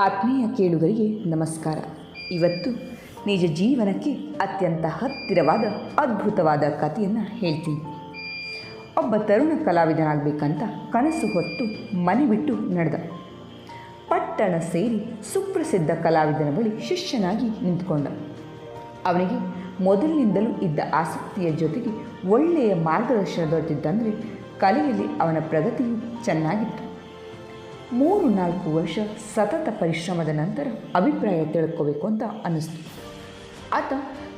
ಆತ್ಮೀಯ ಕೇಳುಗರಿಗೆ ನಮಸ್ಕಾರ. ಇವತ್ತು ನಿಜ ಜೀವನಕ್ಕೆ ಅತ್ಯಂತ ಹತ್ತಿರವಾದ ಅದ್ಭುತವಾದ ಕಥೆಯನ್ನು ಹೇಳ್ತೀನಿ. ಒಬ್ಬ ತರುಣ ಕಲಾವಿದನಾಗಬೇಕಂತ ಕನಸು ಹೊತ್ತು ಮನೆ ಬಿಟ್ಟು ನಡೆದ. ಪಟ್ಟಣ ಸೇರಿ ಸುಪ್ರಸಿದ್ಧ ಕಲಾವಿದನ ಬಳಿ ಶಿಷ್ಯನಾಗಿ ನಿಂತುಕೊಂಡ. ಅವನಿಗೆ ಮೊದಲಿನಿಂದಲೂ ಇದ್ದ ಆಸಕ್ತಿಯ ಜೊತೆಗೆ ಒಳ್ಳೆಯ ಮಾರ್ಗದರ್ಶನ ದೊರೆತಿದ್ದಂದರೆ ಕಲೆಯಲ್ಲಿ ಅವನ ಪ್ರಗತಿಯು ಚೆನ್ನಾಗಿತ್ತು. 3-4 ವರ್ಷ ಸತತ ಪರಿಶ್ರಮದ ನಂತರ ಅಭಿಪ್ರಾಯ ತಿಳ್ಕೋಬೇಕು ಅಂತ ಅನ್ನಿಸ್ತು. ಆತ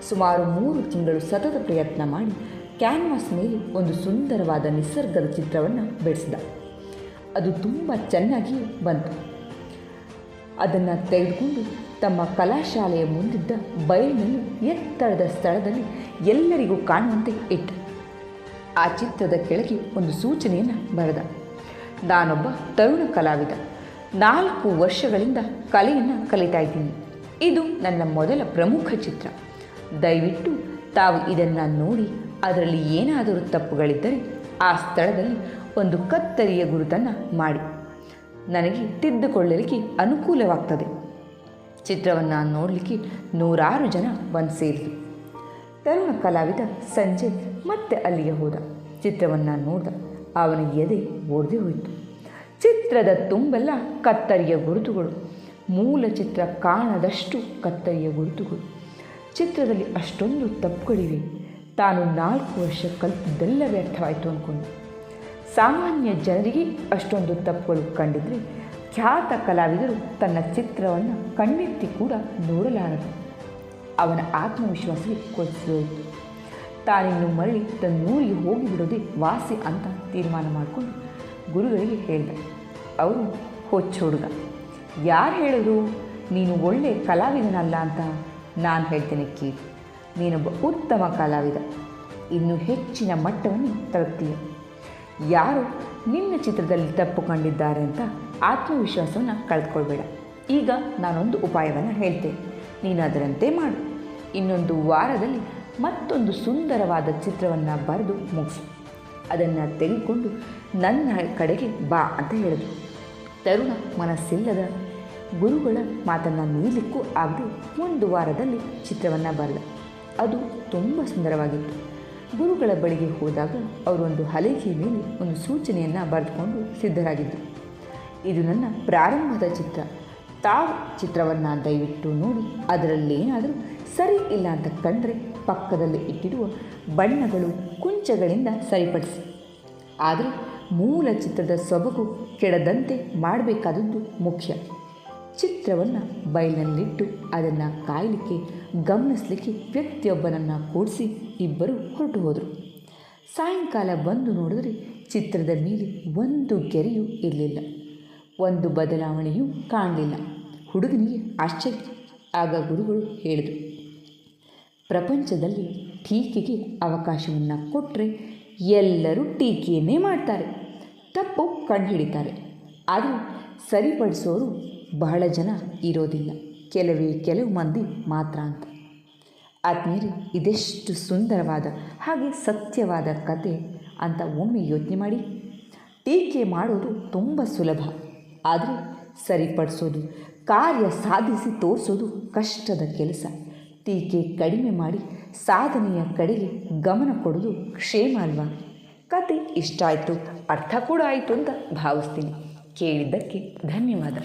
ಸುಮಾರು 3 ತಿಂಗಳು ಸತತ ಪ್ರಯತ್ನ ಮಾಡಿ ಕ್ಯಾನ್ವಾಸ್ ಮೇಲೆ ಒಂದು ಸುಂದರವಾದ ನಿಸರ್ಗದ ಚಿತ್ರವನ್ನು ಬಿಡಿಸಿದ. ಅದು ತುಂಬ ಚೆನ್ನಾಗಿ ಬಂತು. ಅದನ್ನು ತೆಗೆದುಕೊಂಡು ತಮ್ಮ ಕಲಾಶಾಲೆಯ ಮುಂದಿದ್ದ ಬಯಲಿನಲ್ಲಿ ಎತ್ತರದ ಸ್ಥಳದಲ್ಲಿ ಎಲ್ಲರಿಗೂ ಕಾಣುವಂತೆ ಇಟ್ಟ. ಆ ಚಿತ್ರದ ಕೆಳಗೆ ಒಂದು ಸೂಚನೆಯನ್ನು ಬರೆದ: ನಾನೊಬ್ಬ ತರುಣ ಕಲಾವಿದ, 4 ವರ್ಷಗಳಿಂದ ಕಲೆಯನ್ನು ಕಲಿತಾ ಇದ್ದೀನಿ. ಇದು ನನ್ನ ಮೊದಲ ಪ್ರಮುಖ ಚಿತ್ರ. ದಯವಿಟ್ಟು ತಾವು ಇದನ್ನು ನೋಡಿ ಅದರಲ್ಲಿ ಏನಾದರೂ ತಪ್ಪುಗಳಿದ್ದರೆ ಆ ಸ್ಥಳದಲ್ಲಿ ಒಂದು ಕತ್ತರಿಯ ಗುರುತನ್ನು ಮಾಡಿ ನನಗೆ ತಿದ್ದುಕೊಳ್ಳಲಿಕ್ಕೆ ಅನುಕೂಲವಾಗ್ತದೆ. ಚಿತ್ರವನ್ನು ನೋಡಲಿಕ್ಕೆ 100 ಜನ ಬಂದು ಸೇರಿದರು. ತರುಣ ಕಲಾವಿದ ಸಂಜೆ ಮತ್ತೆ ಅಲ್ಲಿಗೆ ಹೋದ. ಚಿತ್ರವನ್ನು ನೋಡಿದ. ಅವನ ಎದೆ ಒಡೆದು ಹೋಯಿತು. ಚಿತ್ರದ ತುಂಬೆಲ್ಲ ಕತ್ತರಿಯ ಗುರುತುಗಳು, ಮೂಲ ಚಿತ್ರ ಕಾಣದಷ್ಟು ಕತ್ತರಿಯ ಗುರುತುಗಳು. ಚಿತ್ರದಲ್ಲಿ ಅಷ್ಟೊಂದು ತಪ್ಪುಗಳಿವೆ. ತಾನು 4 ವರ್ಷ ಕಲಿತಿದ್ದೆಲ್ಲ ವ್ಯರ್ಥವಾಯಿತು ಅಂದ್ಕೊಂಡ. ಸಾಮಾನ್ಯ ಜನರಿಗೆ ಅಷ್ಟೊಂದು ತಪ್ಪುಗಳು ಕಂಡಿದ್ದರೆ ಖ್ಯಾತ ಕಲಾವಿದರು ತನ್ನ ಚಿತ್ರವನ್ನು ಕಣ್ಣೆತ್ತಿ ಕೂಡ ನೋಡಲಾರರು. ಅವನ ಆತ್ಮವಿಶ್ವಾಸವೇ ಕೊಚ್ಚಿಹೋಯಿತು. ತಾನಿನ್ನು ಮರಳಿ ತನ್ನೂರಿಗೆ ಹೋಗಿಬಿಡೋದೇ ವಾಸಿ ಅಂತ ತೀರ್ಮಾನ ಮಾಡಿಕೊಂಡು ಗುರುಗಳಿಗೆ ಹೇಳಿದ. ಅವರು ಹೊಚ್ಚ ಹುಡುಗ, ಯಾರು ಹೇಳಿದ್ರು ನೀನು ಒಳ್ಳೆಯ ಕಲಾವಿದನಲ್ಲ ಅಂತ? ನಾನು ಹೇಳ್ತೇನೆ ಕೇಳಿ, ನೀನೊಬ್ಬ ಉತ್ತಮ ಕಲಾವಿದ, ಇನ್ನೂ ಹೆಚ್ಚಿನ ಮಟ್ಟವನ್ನು ತಲುಪ್ತೀಯ. ಯಾರು ನಿನ್ನ ಚಿತ್ರದಲ್ಲಿ ತಪ್ಪು ಕಂಡಿದ್ದಾರೆ ಅಂತ ಆತ್ಮವಿಶ್ವಾಸವನ್ನು ಕಳೆದುಕೊಳ್ಬೇಡ. ಈಗ ನಾನೊಂದು ಉಪಾಯವನ್ನು ಹೇಳ್ತೇನೆ, ನೀನು ಅದರಂತೆ ಮಾಡು. ಇನ್ನೊಂದು ವಾರದಲ್ಲಿ ಮತ್ತೊಂದು ಸುಂದರವಾದ ಚಿತ್ರವನ್ನು ಬರೆದು ಮುಗಿಸು. ಅದನ್ನು ತೆಗೆದುಕೊಂಡು ನನ್ನ ಕಡೆಗೆ ಬಾ ಅಂತ ಹೇಳಿದ್ರು. ತರುಣ ಮನಸ್ಸಿಲ್ಲದ ಗುರುಗಳ ಮಾತನ್ನು ಮೀರಲಿಕ್ಕೂ ಆಗದೆ 1 ವಾರದಲ್ಲಿ ಚಿತ್ರವನ್ನು ಬರೆದ. ಅದು ತುಂಬ ಸುಂದರವಾಗಿತ್ತು. ಗುರುಗಳ ಬಳಿಗೆ ಹೋದಾಗ ಅವರು ಒಂದು ಹಲಗೆಯ ಮೇಲೆ ಒಂದು ಸೂಚನೆಯನ್ನು ಬರೆದುಕೊಂಡು ಸಿದ್ಧರಾಗಿದ್ದರು. ಇದು ನನ್ನ ಪ್ರಾರಂಭದ ಚಿತ್ರ. ತಾವು ಚಿತ್ರವನ್ನು ದಯವಿಟ್ಟು ನೋಡಿ ಅದರಲ್ಲೇನಾದರೂ ಸರಿ ಇಲ್ಲ ಅಂತ ಕಂಡರೆ ಪಕ್ಕದಲ್ಲಿ ಇಟ್ಟಿರುವ ಬಣ್ಣಗಳು ಕುಂಚಗಳಿಂದ ಸರಿಪಡಿಸಿ. ಆದರೆ ಮೂಲ ಚಿತ್ರದ ಸೊಬಗು ಕೆಡದಂತೆ ಮಾಡಬೇಕಾದದ್ದು ಮುಖ್ಯ. ಚಿತ್ರವನ್ನು ಬಯಲಿನಲ್ಲಿಟ್ಟು ಅದನ್ನು ಕಾಯಲಿಕ್ಕೆ ಗಮನಿಸಲಿಕ್ಕೆ ವ್ಯಕ್ತಿಯೊಬ್ಬನನ್ನು ಕೂಡಿಸಿ ಇಬ್ಬರು ಹೊರಟು ಹೋದರು. ಸಾಯಂಕಾಲ ಬಂದು ನೋಡಿದರೆ ಚಿತ್ರದ ಮೇಲೆ ಒಂದು ಗೆರೆಯೂ ಇರಲಿಲ್ಲ, ಒಂದು ಬದಲಾವಣೆಯೂ ಕಾಣಲಿಲ್ಲ. ಹುಡುಗನಿಗೆ ಆಶ್ಚರ್ಯ. ಆಗ ಗುರುಗಳು ಹೇಳಿದರು, ಪ್ರಪಂಚದಲ್ಲಿ ಟೀಕೆಗೆ ಅವಕಾಶವನ್ನು ಕೊಟ್ಟರೆ ಎಲ್ಲರೂ ಟೀಕೆಯನ್ನೇ ಮಾಡ್ತಾರೆ, ತಪ್ಪು ಕಂಡುಹಿಡಿತಾರೆ. ಆದರೆ ಸರಿಪಡಿಸೋರು ಬಹಳ ಜನ ಇರೋದಿಲ್ಲ, ಕೆಲವು ಮಂದಿ ಮಾತ್ರ ಅಂತ. ಆತ್ಮೀಯರೇ, ಇದೆಷ್ಟು ಸುಂದರವಾದ ಹಾಗೆ ಸತ್ಯವಾದ ಕತೆ ಅಂತ ಒಮ್ಮೆ ಯೋಚನೆ ಮಾಡಿ. ಟೀಕೆ ಮಾಡೋದು ತುಂಬ ಸುಲಭ, ಆದರೆ ಸರಿಪಡಿಸೋದು, ಕಾರ್ಯ ಸಾಧಿಸಿ ತೋರಿಸೋದು ಕಷ್ಟದ ಕೆಲಸ. ಟೀಕೆ ಕಡಿಮೆ ಮಾಡಿ ಸಾಧನೆಯ ಕಡೆಗೆ ಗಮನ ಕೊಡೋದು ಕ್ಷೇಮ ಅಲ್ವಾ? ಕತೆ ಇಷ್ಟ ಆಯಿತು, ಅರ್ಥ ಕೂಡ ಆಯಿತು ಅಂತ ಭಾವಿಸ್ತೀನಿ. ಕೇಳಿದ್ದಕ್ಕೆ ಧನ್ಯವಾದ.